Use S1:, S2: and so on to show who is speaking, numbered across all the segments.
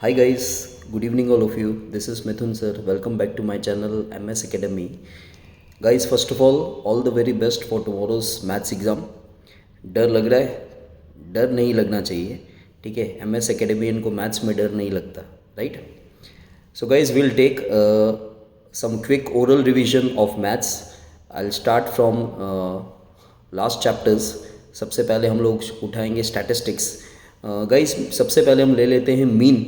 S1: Hi guys, good evening all of you. This is Mithun sir. Welcome back to my channel MS Academy. Guys, first of all the very best for tomorrow's maths exam. डर लग रहा है? डर नहीं लगना चाहिए. ठीक है, MS Academy को मैथ्स में डर नहीं लगता, right? So guys, we'll take some quick oral revision of maths. I'll start from last chapters. सबसे पहले हम लोग उठाएंगे स्टैटिस्टिक्स. गाइस सबसे पहले हम ले लेते हैं मीन.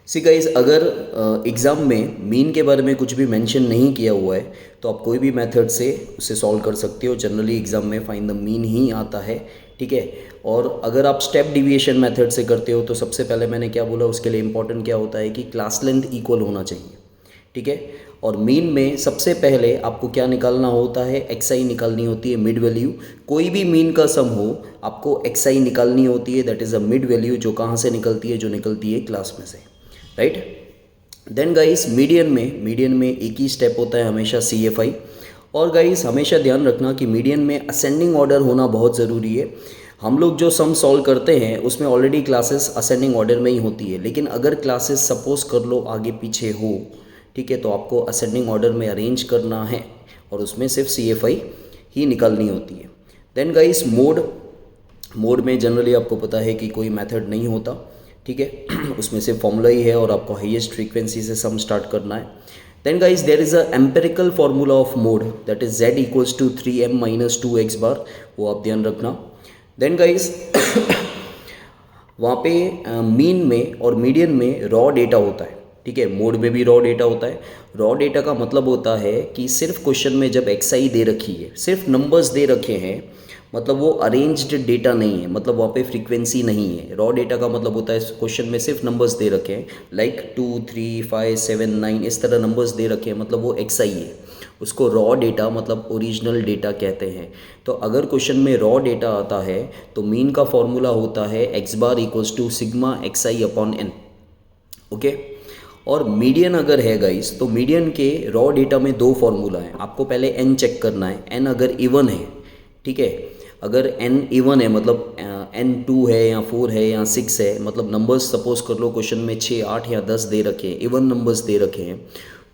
S1: सी गाइस, अगर एग्ज़ाम में मीन के बारे में कुछ भी मेंशन नहीं किया हुआ है तो आप कोई भी मेथड से उसे सॉल्व कर सकते हो. जनरली एग्ज़ाम में फाइंड द मीन ही आता है, ठीक है. और अगर आप स्टेप डिविएशन मेथड से करते हो तो सबसे पहले मैंने क्या बोला, उसके लिए इंपॉर्टेंट क्या होता है कि क्लास लेंथ इक्वल होना चाहिए, ठीक है. और मीन में सबसे पहले आपको क्या निकालना होता है, एक्सआई निकालनी होती है, मिड वैल्यू. कोई भी मीन का सम हो आपको एक्सआई निकालनी होती है, that is a mid value, जो कहाँ से निकलती है, जो निकलती है क्लास में से, राइट. देन गाइस मीडियन में एक ही स्टेप होता है हमेशा, CFI. और गाइस हमेशा ध्यान रखना कि मीडियन में असेंडिंग ऑर्डर होना बहुत ज़रूरी है. हम लोग जो सम सॉल्व करते हैं उसमें ऑलरेडी क्लासेस असेंडिंग ऑर्डर में ही होती है, लेकिन अगर क्लासेस सपोज कर लो आगे पीछे हो, ठीक है, तो आपको असेंडिंग ऑर्डर में अरेंज करना है और उसमें सिर्फ CFI ही निकालनी होती है. देन गाइस मोड में जनरली आपको पता है कि कोई मेथड नहीं होता, ठीक है. उसमें सिर्फ फॉर्मूला ही है और आपको हाईएस्ट फ्रीक्वेंसी से सम स्टार्ट करना है. Then guys there is a empirical formula of mode, that is Z equals to 3m minus 2x bar, वो आप ध्यान रखना. देन गाइस वहाँ पे मीन में और मीडियन में रॉ डेटा होता है, ठीक है. मोड में भी रॉ डेटा होता है. रॉ डेटा का मतलब होता है कि सिर्फ क्वेश्चन में जब एक्सआई दे रखी है, सिर्फ नंबर्स दे रखे हैं, मतलब वो अरेंज्ड डेटा नहीं है, मतलब वहाँ पे फ्रीक्वेंसी नहीं है. रॉ डेटा का मतलब होता है क्वेश्चन में सिर्फ नंबर्स दे रखे हैं, लाइक 2 3 5 7 9 इस तरह नंबर्स दे रखे हैं, मतलब वो एक्सआई है. उसको रॉ डेटा मतलब ओरिजिनल डेटा कहते हैं. तो अगर क्वेश्चन में रॉ डेटा आता है तो मीन का फॉर्मूला होता है x bar equals to sigma xi upon n, okay. और मीडियन अगर है गाइस, तो मीडियन के रॉ डेटा में दो फार्मूला हैं. आपको पहले n चेक करना है, n अगर इवन है, ठीक है. अगर n इवन है मतलब n 2 है या 4 है या 6 है, मतलब नंबर्स सपोज कर लो क्वेश्चन में 6 8 या 10 दे रखे हैं, इवन नंबर्स दे रखे हैं,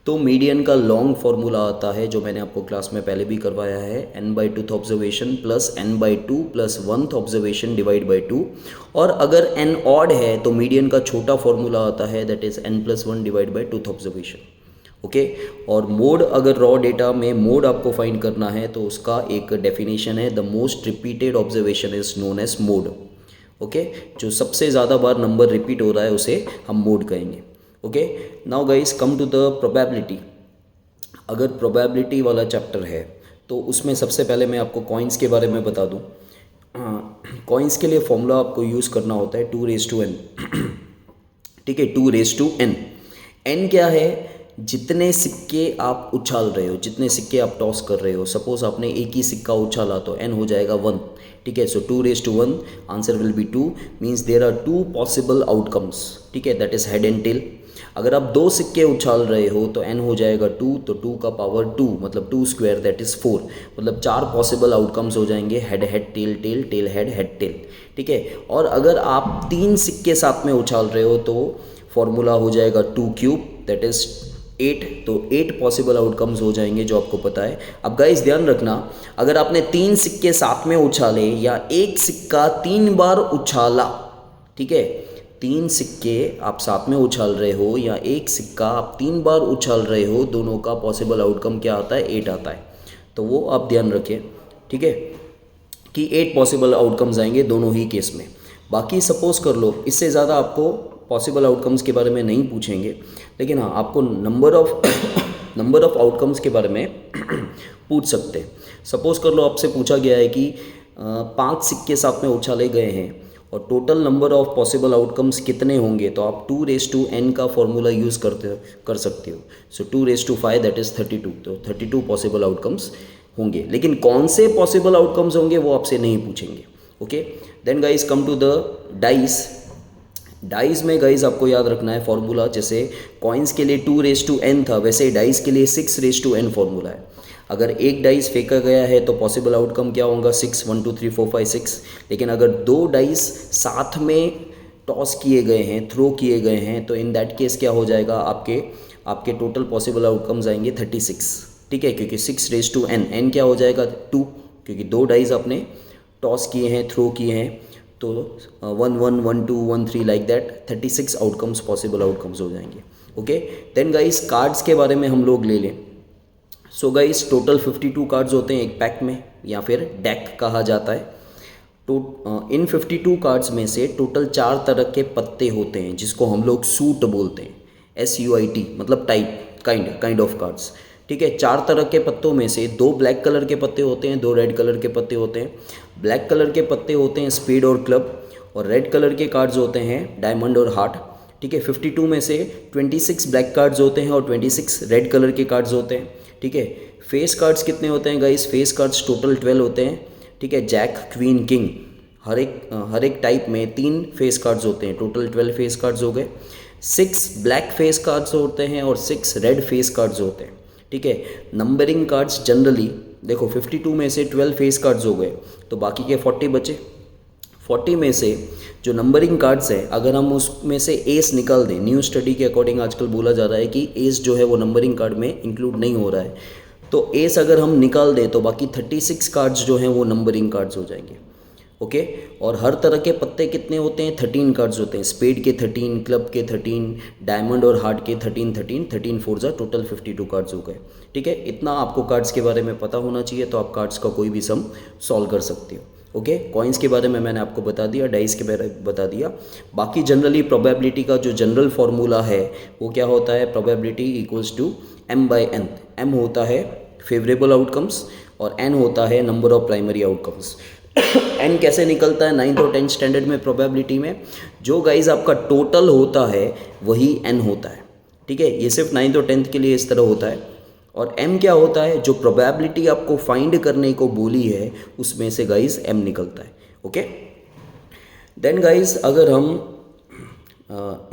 S1: तो मीडियन का लॉन्ग फार्मूला आता है जो मैंने आपको क्लास में पहले भी करवाया है, n/2th observation plus n/2 plus 1th observation divide by 2. और अगर n ऑड है तो मीडियन का छोटा फार्मूला आता है, that is n+1 divide by 2th observation, okay. और मोड, अगर रॉ डेटा में मोड आपको फाइंड करना है तो उसका एक डेफिनेशन है, the most repeated observation is known as mode, okay. जो सबसे ज़्यादा बार नंबर रिपीट हो रहा है उसे हम मोड कहेंगे, okay. Now guys come to the probability. अगर प्रोबेबिलिटी वाला चैप्टर है तो उसमें सबसे पहले मैं आपको कॉइन्स के बारे में बता दूं. कॉइन्स के लिए फॉर्मूला आपको यूज़ करना होता है 2n, ठीक है. 2n. n क्या है, जितने सिक्के आप उछाल रहे हो, जितने सिक्के आप टॉस कर रहे हो. सपोज आपने एक ही सिक्का उछाला तो n हो जाएगा 1, ठीक है. So 2 answer will be 2, means there are 2 possible outcomes, ठीक है, that is head and tail. अगर आप 2 सिक्के उछाल रहे हो तो n हो जाएगा 2, तो 2 का पावर 2 मतलब 2 स्क्वायर दैट इज़ 4, मतलब 4 पॉसिबल आउटकम्स हो जाएंगे, head head tail tail tail head head tail, ठीक है. और अगर आप 3 सिक्के साथ में उछाल रहे हो तो फॉर्मूला हो जाएगा 2 क्यूब दैट इज़ 8, तो 8 पॉसिबल आउटकम्स हो जाएंगे जो आपको पता है. अब गाइस ध्यान रखना, अगर आपने 3 सिक्के साथ में उछाले या एक सिक्का 3 बार उछाला, ठीक है, 3 सिक्के आप साथ में उछाल रहे हो या एक सिक्का आप 3 बार उछाल रहे हो, दोनों का पॉसिबल आउटकम क्या आता है, 8 आता है. तो वो आप ध्यान रखें, ठीक है, कि 8 पॉसिबल आउटकम्स आएंगे दोनों ही केस में. बाकी सपोज कर लो इससे ज़्यादा आपको पॉसिबल आउटकम्स के बारे में नहीं पूछेंगे, लेकिन हाँ आपको नंबर ऑफ आउटकम्स के बारे में पूछ सकते हैं. सपोज कर लो आपसे पूछा गया है कि 5 सिक्के साथ में उछाले गए हैं और total number of possible outcomes कितने होंगे, तो आप 2n का फॉर्मूला यूज़ कर सकते हो. सो 2 5 दैट इज़ 32, तो 32 पॉसिबल आउटकम्स होंगे, लेकिन कौन से पॉसिबल आउटकम्स होंगे वो आपसे नहीं पूछेंगे, okay. Then guys come to the dice में गाइस आपको याद रखना है फॉर्मूला, जैसे कॉइन्स के लिए 2n था, वैसे डाइस के लिए 6n फॉर्मूला है. अगर एक डाइस फेंका गया है तो पॉसिबल आउटकम क्या होगा, 6 1 2 3 4 5 6. लेकिन अगर 2 डाइस साथ में टॉस किए गए हैं, थ्रो किए गए हैं, तो इन दैट केस क्या हो जाएगा, आपके आपके टोटल पॉसिबल आउटकम्स आएंगे 36, ठीक है, क्योंकि 6 रेज टू एन, एन क्या हो जाएगा 2, क्योंकि 2 डाइज आपने टॉस किए हैं, थ्रो किए हैं, तो 1 1 1 2 1 3 like that 36 outcomes possible outcomes हो जाएंगे। ओके, देन गाइस कार्ड्स के बारे में हम लोग ले लें। सो गाइस टोटल 52 कार्ड्स होते हैं एक पैक में, या फिर डेक कहा जाता है। तो इन 52 कार्ड्स में से टोटल 4 तरह के पत्ते होते हैं, जिसको हम लोग सूट बोलते हैं, SUIT, मतलब टाइप, काइंड ऑफ कार्ड्स, ठीक है। 4 तरह के पत्तों में से 2 ब्लैक कलर के पत्ते होते हैं, 2 रेड कलर के पत्ते होते हैं। ब्लैक कलर के पत्ते होते हैं स्पीड और क्लब, और रेड कलर के कार्ड्स होते हैं डायमंड और हार्ट, ठीक है। 52 में से 26 ब्लैक कार्ड्स होते हैं और 26 रेड कलर के कार्ड्स होते हैं, ठीक है। फेस कार्ड्स कितने होते हैं गाइस, फेस कार्ड्स टोटल 12 होते हैं, ठीक है। जैक, क्वीन, किंग, हर एक टाइप में 3 फेस कार्ड्स होते हैं, टोटल 12 फेस कार्ड्स हो गए। 6 ब्लैक फेस कार्ड्स होते हैं और 6 रेड फेस कार्ड्स होते हैं, ठीक है। नंबरिंग कार्ड्स जनरली देखो 52 में से 12 फेस कार्ड्स हो गए, तो बाकी के 40 बचे। 40 में से जो नंबरिंग कार्ड्स हैं, अगर हम उसमें से एस निकाल दें, न्यू स्टडी के अकॉर्डिंग आजकल बोला जा रहा है कि एस जो है वो नंबरिंग कार्ड में इंक्लूड नहीं हो रहा है, तो एस अगर हम निकाल दें तो बाकी 36 कार्ड्स जो हैं वो नंबरिंग कार्ड्स हो जाएंगे। ओके, और हर तरह के पत्ते कितने होते हैं, 13 कार्ड्स होते हैं, स्पेड के 13, क्लब के 13, डायमंड और हार्ट के 13 13 13 4 जा टोटल 52 कार्ड्स हो गए, ठीक है। इतना आपको कार्ड्स के बारे में पता होना चाहिए, तो आप कार्ड्स का कोई भी सम सॉल्व कर सकते हो। ओके, कॉइन्स के बारे में मैंने आपको बता दिया, डाइस के बारे में बता दिया। बाकी जनरली प्रोबेबिलिटी का जो जनरल फार्मूला है वो क्या होता है, probability equals to m/n। m होता है फेवरेबल आउटकम्स और n होता है number of primary outcomes. n कैसे निकलता है 9th और 10th स्टैंडर्ड में प्रोबेबिलिटी में, जो गाइज आपका टोटल होता है वही n होता है, ठीक है। ये सिर्फ 9th और 10th के लिए इस तरह होता है। और m क्या होता है, जो प्रोबेबिलिटी आपको फाइंड करने को बोली है उसमें से गाइज m निकलता है। ओके, देन गाइज अगर हम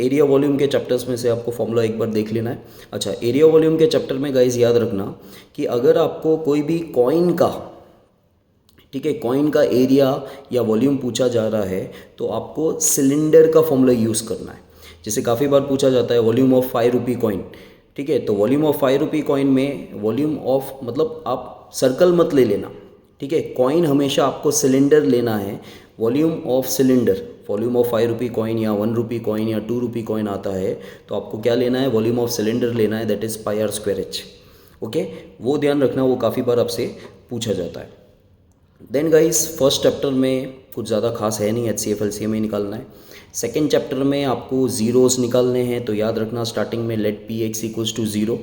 S1: एरिया वॉल्यूम के चैप्टर्स में से आपको फॉर्मूला एक बार देख लेना है। अच्छा, एरिया वॉल्यूम के चैप्टर में गाइज याद रखना कि अगर आपको कोई भी कॉइन का, ठीक है, कॉइन का एरिया या वॉल्यूम पूछा जा रहा है तो आपको सिलेंडर का फॉर्मूला यूज़ करना है। जैसे काफ़ी बार पूछा जाता है वॉल्यूम ऑफ 5 रुपी कॉइन, ठीक है, तो वॉल्यूम ऑफ 5 रुपी कॉइन में वॉल्यूम ऑफ मतलब आप सर्कल मत ले लेना, ठीक है, कॉइन हमेशा आपको सिलेंडर लेना है। Volume of cylinder, volume of 5 rupee coin या 1 रुपी कॉइन या 2 रुपी कॉइन आता है तो आपको क्या लेना है, वॉल्यूम ऑफ सिलेंडर लेना है, दैट इज़ πr²h। ओके, वो ध्यान रखना, वो काफ़ी बार आपसे पूछा जाता है। देन गाइस फर्स्ट चैप्टर में कुछ ज़्यादा खास है नहीं, HCF LCM ही निकालना है। सेकेंड चैप्टर में आपको ज़ीरोज़ निकालने हैं, तो याद रखना स्टार्टिंग में लेट px इक्वल्स टू 0,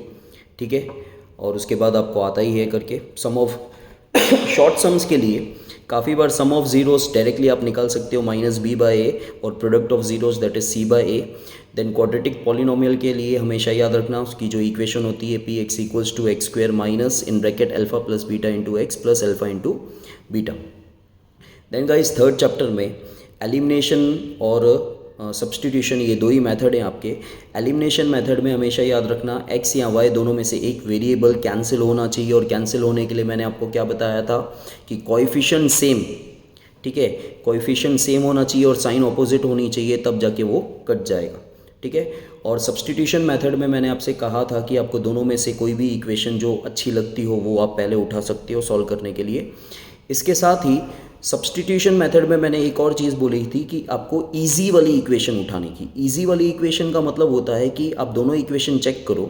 S1: ठीक है, और उसके बाद आपको आता ही है करके सम ऑफ शॉर्ट सम्स के लिए काफ़ी बार सम ऑफ ज़ीरोज़ डायरेक्टली आप निकाल सकते हो -b/a और product of zeros that is c/a। Then quadratic polynomial के लिए हमेशा याद रखना उसकी जो इक्वेशन होती है px equals to x² minus in bracket alpha plus beta into x plus alpha into beta. Then guys third chapter में एलिमिनेशन और सब्सटीट्यूशन, ये दो ही मेथड हैं आपके। एलिमिनेशन मेथड में हमेशा याद रखना x या y दोनों में से एक वेरिएबल कैंसिल होना चाहिए, और कैंसिल होने के लिए मैंने आपको क्या बताया था कि कोएफिशिएंट सेम, ठीक है, कोएफिशिएंट सेम होना चाहिए और साइन ऑपोजिट होनी चाहिए, तब जाके वो कट जाएगा, ठीक है। और सब्सटीट्यूशन मेथड में मैंने आपसे कहा था कि आपको दोनों में से कोई भी इक्वेशन जो अच्छी लगती हो वो आप पहले उठा सकते हो सॉल्व करने के लिए। इसके साथ ही सब्सटीट्यूशन मेथड में मैंने एक और चीज़ बोली थी कि आपको इजी वाली इक्वेशन उठाने की। इजी वाली इक्वेशन का मतलब होता है कि आप दोनों इक्वेशन चेक करो,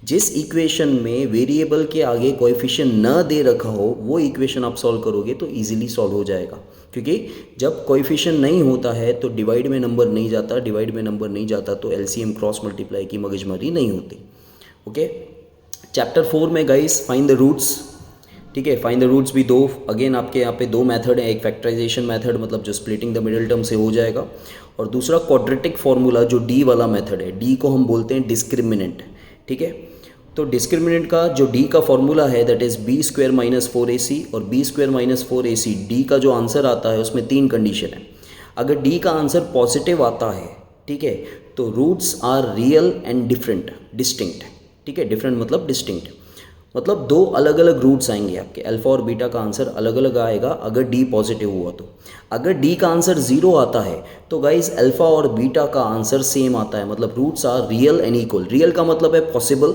S1: जिस इक्वेशन में वेरिएबल के आगे कोएफिशिएंट न दे रखा हो वो इक्वेशन आप सॉल्व करोगे तो इजीली सॉल्व हो जाएगा, क्योंकि जब कोएफिशिएंट नहीं होता है तो डिवाइड में नंबर नहीं जाता, डिवाइड में नंबर नहीं जाता तो एलसीएम क्रॉस मल्टीप्लाई की मगजमारी नहीं होती। ओके, चैप्टर 4 में गाइस फाइंड द रूट्स, ठीक है, फाइंड द रूट्स भी दो, अगेन आपके यहाँ पे दो मेथड है, एक फैक्टराइजेशन मेथड मतलब जो स्प्लिटिंग द मिडिल टर्म से हो जाएगा, और दूसरा क्वाड्रेटिक फार्मूला जो डी वाला मेथड है, डी को हम बोलते हैं डिस्क्रिमिनेंट, ठीक है। तो डिस्क्रिमिनेंट का जो डी का फॉर्मूला है that is b² minus 4ac, और b² माइनस 4ac डी का जो आंसर आता है उसमें 3 कंडीशन है। अगर डी का आंसर पॉजिटिव आता है, ठीक है, तो roots are real and different, distinct, ठीक है, डिफरेंट मतलब डिस्टिंक्ट। मतलब दो अलग अलग रूट्स आएंगे आपके, अल्फा और बीटा का आंसर अलग अलग आएगा अगर डी पॉजिटिव हुआ तो। अगर डी का आंसर ज़ीरो आता है तो गाइस अल्फा और बीटा का आंसर सेम आता है, मतलब roots are real and equal. Real का मतलब है पॉसिबल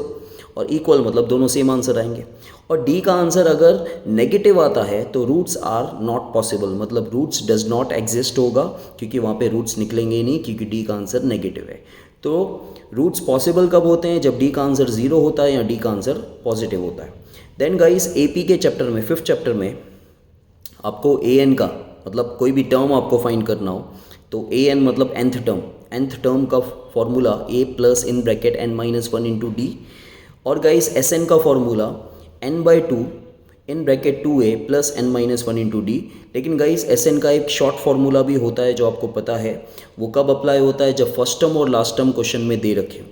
S1: और इक्वल मतलब दोनों सेम आंसर आएंगे। और डी का आंसर अगर नेगेटिव आता है तो रूट्स आर नॉट पॉसिबल, मतलब रूट्स डज नॉट एग्जिस्ट होगा, क्योंकि वहाँ पे रूट्स निकलेंगे ही नहीं, क्योंकि डी का आंसर नेगेटिव है। तो रूट्स पॉसिबल कब होते हैं? जब डी का आंसर ज़ीरो होता है या डी का आंसर पॉजिटिव होता है। देन गाइस एपी के चैप्टर में, 5th चैप्टर में आपको ए एन का मतलब कोई भी टर्म आपको फाइंड करना हो तो ए एन मतलब nth टर्म का formula A plus in bracket n minus one into D, और गाइस एस एन का formula n/2 in bracket 2a plus n minus one into D. लेकिन गाइस एस एन का एक short formula भी होता है जो आपको पता है, वो कब अप्लाई होता है? जब फर्स्ट टर्म और लास्ट टर्म क्वेश्चन में दे रखे हो।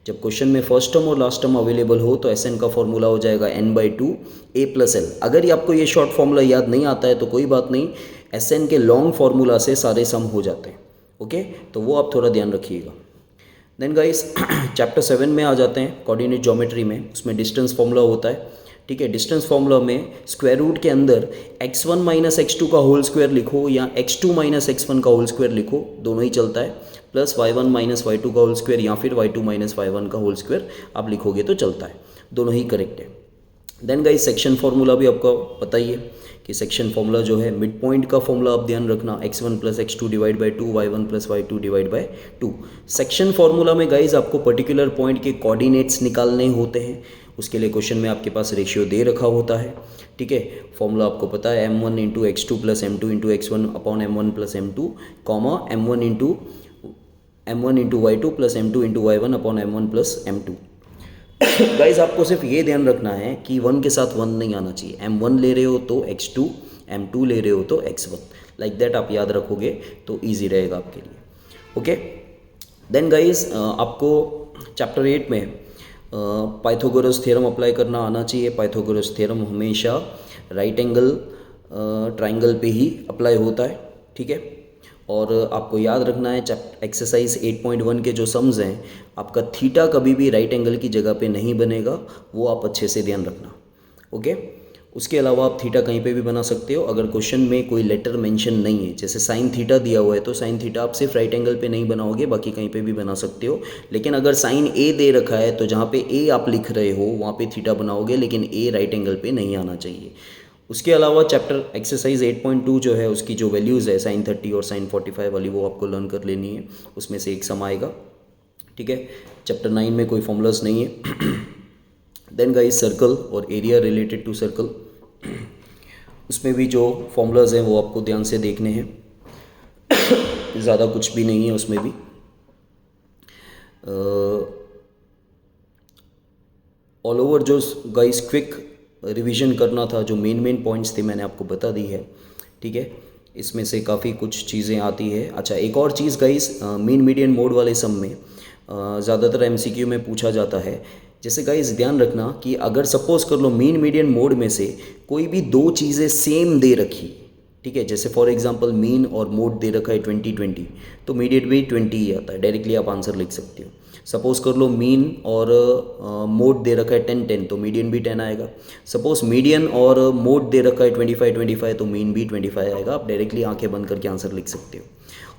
S1: जब क्वेश्चन में फर्स्ट टर्म और लास्ट टर्म अवेलेबल हो तो एस एन का फॉर्मूला हो जाएगा n/2 a प्लस एल। अगर ये आपको ये शॉर्ट फॉर्मूला याद नहीं आता है तो कोई बात नहीं, एस एन के लॉन्ग फार्मूला से सारे सम हो जाते हैं। ओके, तो वो आप थोड़ा ध्यान रखिएगा। देन गाइस चैप्टर 7 में आ जाते हैं, कोऑर्डिनेट ज्योमेट्री में। उसमें डिस्टेंस फॉर्मूला होता है, ठीक है। डिस्टेंस फॉर्मूला में स्क्वायर रूट के अंदर x1 माइनस x2 का होल स्क्वायर लिखो या x2 माइनस x1 का होल स्क्वायर लिखो, दोनों ही चलता है, प्लस y1 माइनस y2 का होल स्क्वायर या फिर y2 माइनस y1 का होल स्क्वायर आप लिखोगे तो चलता है, दोनों ही करेक्ट है। देन गाइस सेक्शन फार्मूला भी आपको पता ही है कि सेक्शन फार्मूला जो है मिड पॉइंट का फार्मूला आप ध्यान रखना, x1 plus x2 divide by 2, y1 plus y2 divide by 2। Section formula में गाइस आपको पर्टिकुलर पॉइंट के कोऑर्डिनेट्स निकालने होते हैं, उसके लिए क्वेश्चन में आपके पास रेशियो दे रखा होता है, ठीक है। फॉर्मूला आपको पता है m1 into x2 plus m2 into x1 upon m1 plus m2, comma m1 into y2 plus m2 into y1 upon m1 plus m2। Guys आपको सिर्फ ये ध्यान रखना है कि 1 के साथ 1 नहीं आना चाहिए। m1 ले रहे हो तो x2, m2 ले रहे हो तो x1, लाइक दैट आप याद रखोगे तो ईजी रहेगा आपके लिए। ओके, देन गाइज आपको चैप्टर 8 में पाइथागोरस थ्योरम अप्लाई करना आना चाहिए। पाइथागोरस थ्योरम हमेशा राइट एंगल ट्राइंगल पे ही अप्लाई होता है, ठीक है। और आपको याद रखना है एक्सरसाइज 8.1 के जो सम्स हैं, आपका थीटा कभी भी राइट एंगल की जगह पे नहीं बनेगा, वो आप अच्छे से ध्यान रखना। ओके, उसके अलावा आप थीटा कहीं पे भी बना सकते हो अगर क्वेश्चन में कोई लेटर मेंशन नहीं है। जैसे साइन थीटा दिया हुआ है तो साइन थीटा आप सिर्फ राइट एंगल पे नहीं बनाओगे, बाकी कहीं पे भी बना सकते हो। लेकिन अगर साइन ए दे रखा है तो जहाँ पे ए आप लिख रहे हो वहाँ पे थीटा बनाओगे, लेकिन ए राइट एंगल पे नहीं आना चाहिए। उसके अलावा चैप्टर एक्सरसाइज 8.2 जो है उसकी जो वैल्यूज़ है साइन 30 और साइन 45 वाली, वो आपको लर्न कर लेनी है, उसमें से एक सम आएगा, ठीक है। चैप्टर 9 में कोई फॉर्मूलाज नहीं है। देन गाइस सर्कल और एरिया रिलेटेड टू सर्कल, उसमें भी जो फॉर्मूलाज हैं वो आपको ध्यान से देखने हैं, ज़्यादा कुछ भी नहीं है उसमें भी। ऑल ओवर जो गाइस क्विक रिवीजन करना था, जो मेन पॉइंट्स थे मैंने आपको बता दी है, ठीक है। इसमें से काफ़ी कुछ चीज़ें आती है। अच्छा, एक और चीज़ गाइस, मीन मीडियन मोड वाले सम में ज़्यादातर एमसीक्यू में पूछा जाता है। जैसे गाइस ध्यान रखना कि अगर सपोज कर लो मीन मीडियन मोड में से कोई भी दो चीज़ें सेम दे रखी, ठीक है, जैसे फॉर एग्जांपल मीन और मोड दे रखा है 20-20, तो मीडियन भी 20 ही आता है, डायरेक्टली आप आंसर लिख सकते हो। सपोज़ कर लो मीन और मोड दे रखा है 10-10, तो मीडियन भी 10 आएगा। सपोज़ मीडियन और मोड दे रखा है 25-25, तो मीन भी 25 आएगा। आप डायरेक्टली आंखें बंद करके आंसर लिख सकते हो।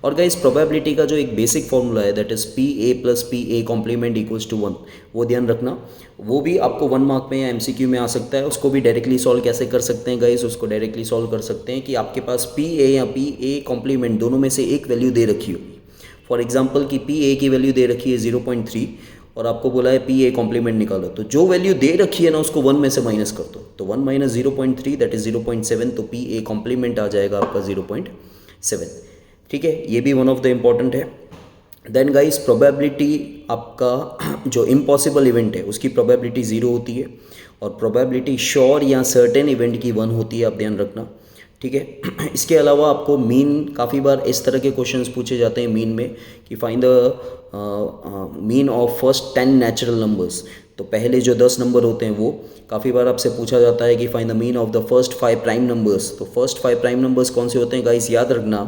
S1: और गाइस प्रोबेबिलिटी का जो एक बेसिक फॉर्मूला है, that is PA plus PA complement equals to 1, वो ध्यान रखना। वो भी आपको 1 मार्क में या MCQ में आ सकता है। उसको भी डायरेक्टली सॉल्व कैसे कर सकते हैं गाइस? उसको डायरेक्टली सॉल्व कर सकते हैं कि आपके पास PA या PA कॉम्प्लीमेंट दोनों में से एक वैल्यू दे रखी होगी। फॉर एग्जाम्पल कि PA की वैल्यू दे रखी है 0.3 और आपको बोला है PA कॉम्प्लीमेंट निकालो, तो जो वैल्यू दे रखी है ना उसको 1 में से माइनस कर दो, तो 1 माइनस 0.3 दैट इज़ 0.7, तो PA कॉम्प्लीमेंट आ जाएगा आपका 0.7, ठीक है। ये भी वन ऑफ द इम्पॉर्टेंट है। देन गाइस प्रोबेबिलिटी आपका जो इम्पॉसिबल इवेंट है उसकी प्रोबेबिलिटी 0 होती है और प्रोबेबिलिटी श्योर या सर्टेन इवेंट की 1 होती है, आप ध्यान रखना, ठीक है। इसके अलावा आपको मीन, काफ़ी बार इस तरह के क्वेश्चंस पूछे जाते हैं मीन में कि find the mean of first 10 natural numbers. तो पहले जो 10 नंबर होते हैं वो काफ़ी बार आपसे पूछा जाता है कि find the mean of the first 5 prime numbers. तो फर्स्ट 5 प्राइम नंबर्स कौन से होते हैं गाइस, याद रखना,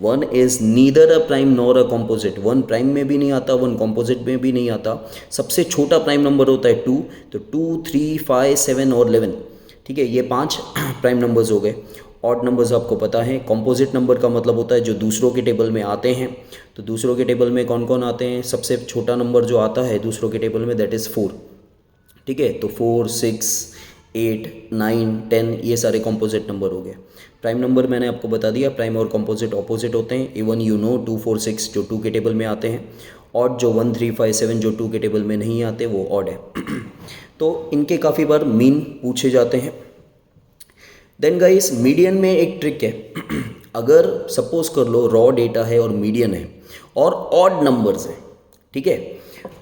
S1: 1 is neither a prime nor a composite. 1 prime में भी नहीं आता, 1 कॉम्पोजिट में भी नहीं आता। सबसे छोटा प्राइम नंबर होता है 2। तो 2, 3, 5, 7 और 11, ठीक है, ये 5 प्राइम नंबर्स हो गए। ऑड नंबर्स आपको पता है, कॉम्पोजिट नंबर का मतलब होता है जो दूसरों के टेबल में आते हैं। तो दूसरों के टेबल में कौन कौन आते हैं, सबसे छोटा नंबर जो आता है दूसरों के टेबल में दैट इज़ 4, ठीक है। तो 4, 6, 8, 9, 10 ये सारे कॉम्पोजिट नंबर हो गए। प्राइम नंबर मैंने आपको बता दिया, प्राइम और कॉम्पोजिट ऑपोजिट होते हैं। इवन यू नो 2, 4, 6 जो 2 के टेबल में आते हैं। ऑड जो 1, 3, 5, 7 जो 2 के टेबल में नहीं आते वो ऑड है। तो इनके काफ़ी बार मीन पूछे जाते हैं। देन गाइस मीडियन में एक ट्रिक है। अगर सपोज कर लो रॉ डेटा है और मीडियन है और ऑड नंबर्स हैं, ठीक है,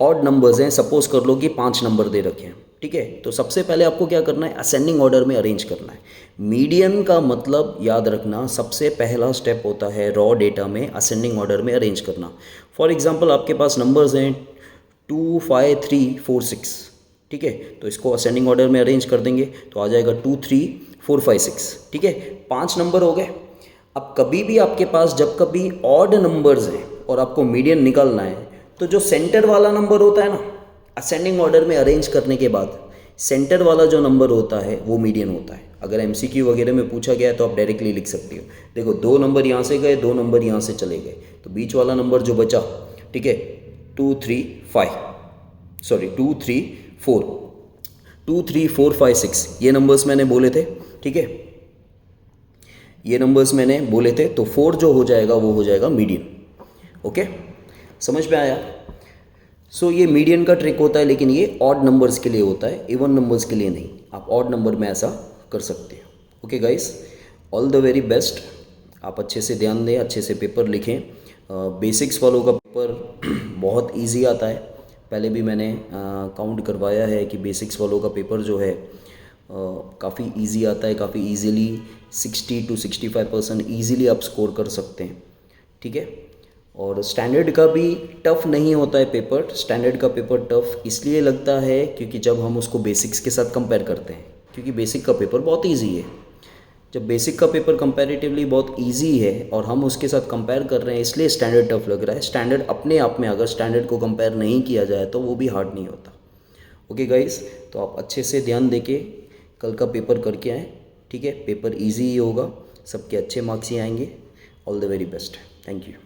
S1: ऑड नंबर्स हैं, सपोज कर लो कि 5 नंबर दे रखे हैं, ठीक है। तो सबसे पहले आपको क्या करना है, असेंडिंग ऑर्डर में अरेंज करना है। मीडियन का मतलब याद रखना, सबसे पहला स्टेप होता है रॉ डेटा में असेंडिंग ऑर्डर में अरेंज करना। फॉर एग्जांपल आपके पास नंबर्स हैं 2, 5, 3, 4, 6, ठीक है। तो इसको असेंडिंग ऑर्डर में अरेंज कर देंगे तो आ जाएगा 2, 3, 4, 5, 6, ठीक है। 5 नंबर हो गए। अब कभी भी आपके पास जब कभी ऑड नंबर्स हैं और आपको मीडियन निकालना है तो जो सेंटर वाला नंबर होता है ना, असेंडिंग ऑर्डर में अरेंज करने के बाद सेंटर वाला जो नंबर होता है वो मीडियन होता है। अगर एमसीक्यू वगैरह में पूछा गया है तो आप डायरेक्टली लिख सकते हो। देखो 2 नंबर यहाँ से गए, 2 नंबर यहाँ से चले गए, तो बीच वाला नंबर जो बचा, ठीक है, 2, 3, 4, 2, 3, 4, 5, 6 ये नंबर्स मैंने बोले थे, ठीक है, ये नंबर्स मैंने बोले थे। तो 4 जो हो जाएगा वो हो जाएगा मीडियन। ओके, समझ में आया। सो ये मीडियन का ट्रिक होता है, लेकिन ये ऑड नंबर्स के लिए होता है, इवन नंबर्स के लिए नहीं। आप ऑड नंबर में ऐसा कर सकते हो। Okay guys, all the very best. आप अच्छे से ध्यान दें, अच्छे से पेपर लिखें। बेसिक्स वालों का पेपर बहुत इजी आता है। पहले भी मैंने काउंट करवाया है कि बेसिक्स वालों का पेपर जो है काफ़ी इजी आता है, काफ़ी इजीली 60 to 65% ईज़िली आप स्कोर कर सकते हैं, ठीक है। और स्टैंडर्ड का भी टफ़ नहीं होता है पेपर। स्टैंडर्ड का पेपर टफ़ इसलिए लगता है क्योंकि जब हम उसको बेसिक्स के साथ कंपेयर करते हैं, क्योंकि बेसिक का पेपर बहुत इजी है। जब बेसिक का पेपर कंपैरेटिवली बहुत इजी है और हम उसके साथ कंपेयर कर रहे हैं, इसलिए स्टैंडर्ड टफ लग रहा है। स्टैंडर्ड अपने आप में अगर स्टैंडर्ड को कंपेयर नहीं किया जाए तो वो भी हार्ड नहीं होता। ओके गाइस, तो आप अच्छे से ध्यान देके कल का पेपर करके आएँ, ठीक है। पेपर इजी ही होगा, सबके अच्छे मार्क्स ही आएंगे। All the very best, thank you.